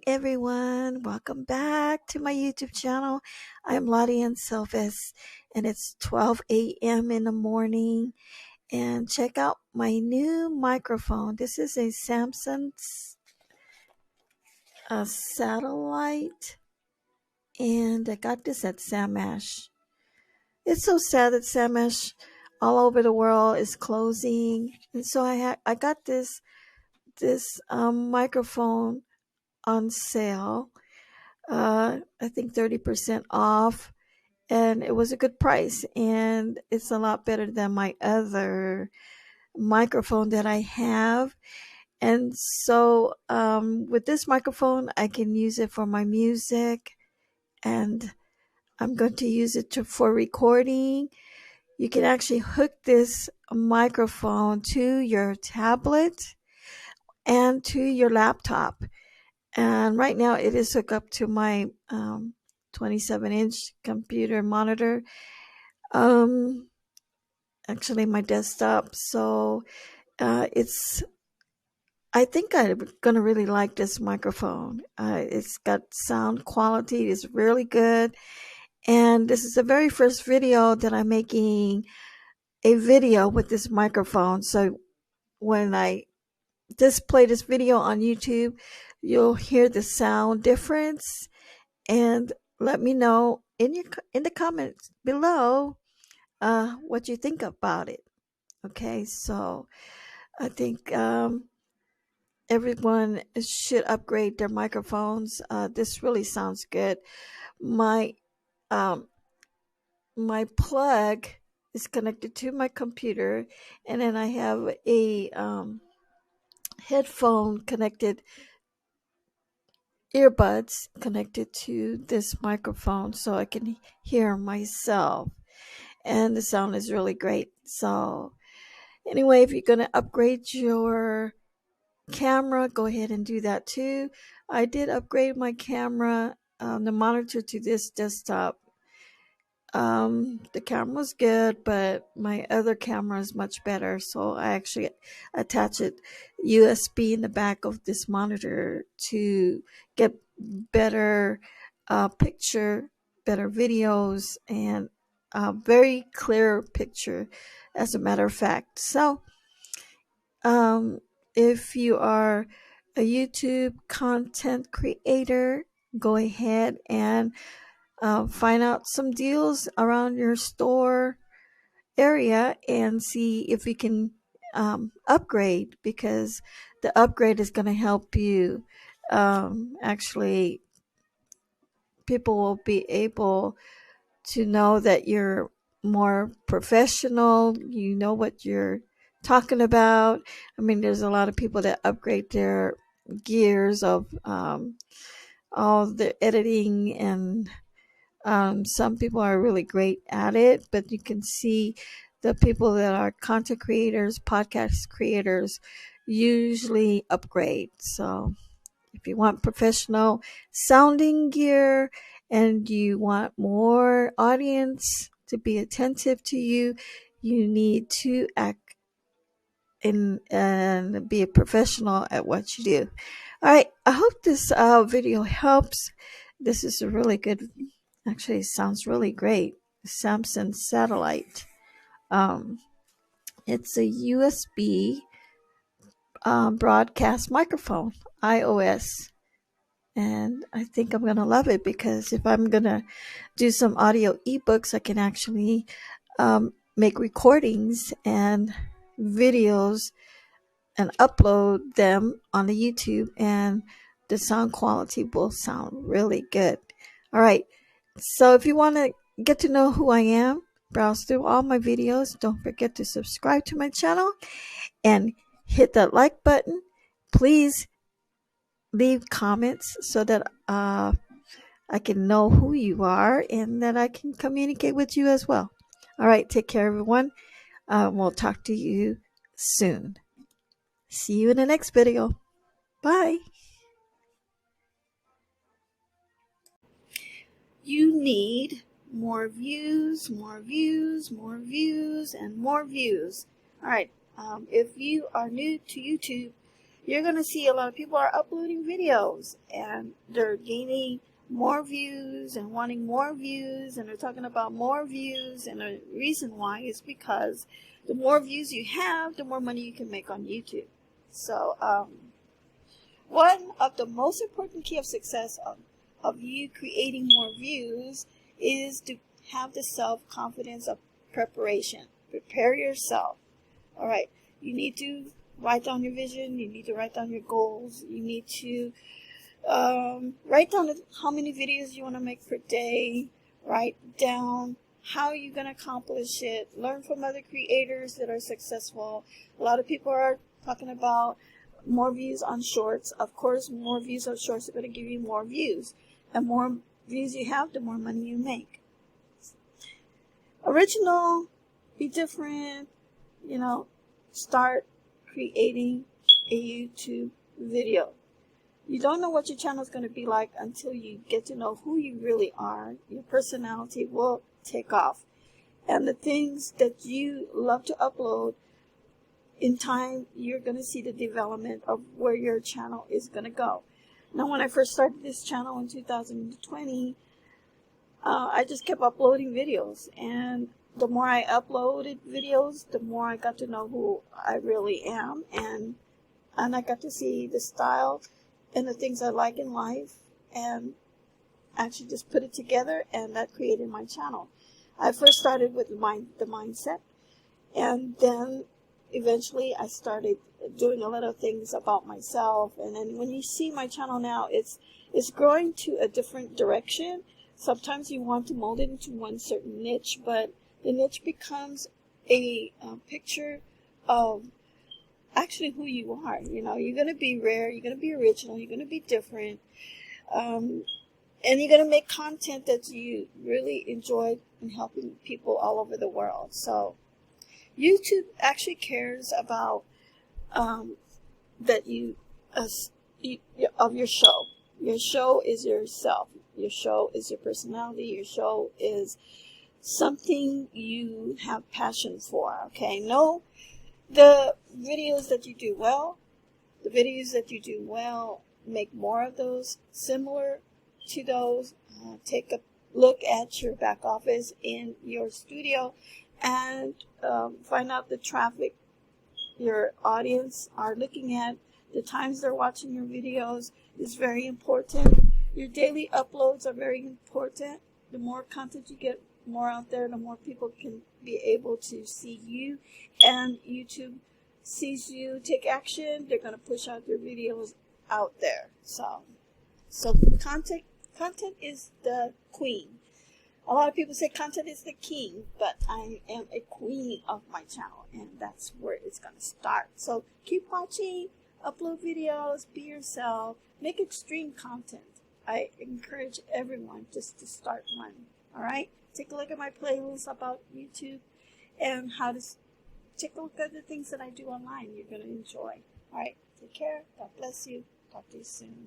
everyone. Welcome back to my YouTube channel. I'm Lottie and Silvis, and it's 12 a.m. in the morning. And check out my new microphone. This is a Samsung's satellite, and I got this at Samash. It's so sad that Samash all over the world is closing, and so I got this microphone on sale. I think 30% off, and it was a good price, and it's a lot better than my other microphone that I have. And so with this microphone, I can use it for my music, and I'm going to use it for recording. You can actually hook this microphone to your tablet and to your laptop. And right now it is hooked up to my 27-inch computer monitor, actually my desktop. So I think I'm going to really like this microphone. It's got sound quality. It's really good. And this is the very first video that I'm making a video with this microphone. So when I display this video on YouTube, you'll hear the sound difference. And let me know in the comments below what you think about it. Okay, so I think everyone should upgrade their microphones. This really sounds good. My my plug is connected to my computer, and then I have a headphone connected, earbuds connected to this microphone, so I can hear myself, and the sound is really great. So anyway, if you're going to upgrade your camera, go ahead and do that too. I did upgrade my camera, the monitor, to this desktop. The camera was good, but my other camera is much better. So I actually attach it USB in the back of this monitor to get better picture, better videos, and a very clear picture, as a matter of fact. So if you are a YouTube content creator, go ahead and find out some deals around your store area and see if you can upgrade, because the upgrade is going to help you. Actually, people will be able to know that you're more professional. You know what you're talking about. I mean, there's a lot of people that upgrade their gears of all the editing, and some people are really great at it, but you can see the people that are content creators, podcast creators, usually upgrade. So if you want professional sounding gear and you want more audience to be attentive to you, you need to act in and be a professional at what you do. All right, I hope this video helps. This is a really good, actually it sounds really great, Samsung satellite. It's a USB broadcast microphone, iOS. And I think I'm going to love it, because if I'm going to do some audio ebooks, I can actually make recordings and videos and upload them on the YouTube, and the sound quality will sound really good. All right. So if you want to get to know who I am, browse through all my videos. Don't forget to subscribe to my channel and hit that like button. Please leave comments so that I can know who you are and that I can communicate with you as well. All right. Take care, everyone. We'll talk to you soon. See you in the next video. Bye. You need more views, more views, more views, and more views. All right. If you are new to YouTube, you're going to see a lot of people are uploading videos and they're gaining more views and wanting more views, and they're talking about more views, and the reason why is because the more views you have, the more money you can make on YouTube. So one of the most important key of success of you creating more views is to have the self-confidence of preparation. Prepare yourself. All right, you need to write down your vision, you need to write down your goals, you need to write down how many videos you want to make per day, write down how you're going to accomplish it, learn from other creators that are successful. A lot of people are talking about more views on shorts. Of course, more views on shorts are going to give you more views. And more views you have, the more money you make. Original, be different, start creating a YouTube video. You don't know what your channel is going to be like until you get to know who you really are. Your personality will take off. And the things that you love to upload, in time, you're going to see the development of where your channel is going to go. Now, when I first started this channel in 2020, I just kept uploading videos. And the more I uploaded videos, the more I got to know who I really am. And I got to see the style and the things I like in life, and actually just put it together, and that created my channel. I first started with the mindset, and then eventually I started doing a lot of things about myself. And then when you see my channel now, it's growing to a different direction. Sometimes you want to mold it into one certain niche, but the niche becomes a picture of actually who you are. You're going to be rare, you're going to be original, you're going to be different, and you're going to make content that you really enjoy in helping people all over the world. So YouTube actually cares about that you of your show. Your show is yourself. Your show is your personality. Your show is something you have passion for. Okay, no. The videos that you do well, make more of those, similar to those. Take a look at your back office in your studio and find out the traffic your audience are looking at. The times they're watching your videos is very important. Your daily uploads are very important. The more content you get more out there, the more people can be able to see you, and YouTube sees you take action. They're going to push out your videos out there. So content is the queen. A lot of people say content is the king, but I am a queen of my channel, and that's where it's going to start. So keep watching, upload videos, be yourself, make extreme content. I encourage everyone just to start one. All right? Take a look at my playlist about YouTube and how to take a look at the things that I do online. You're going to enjoy. All right? Take care. God bless you. Talk to you soon.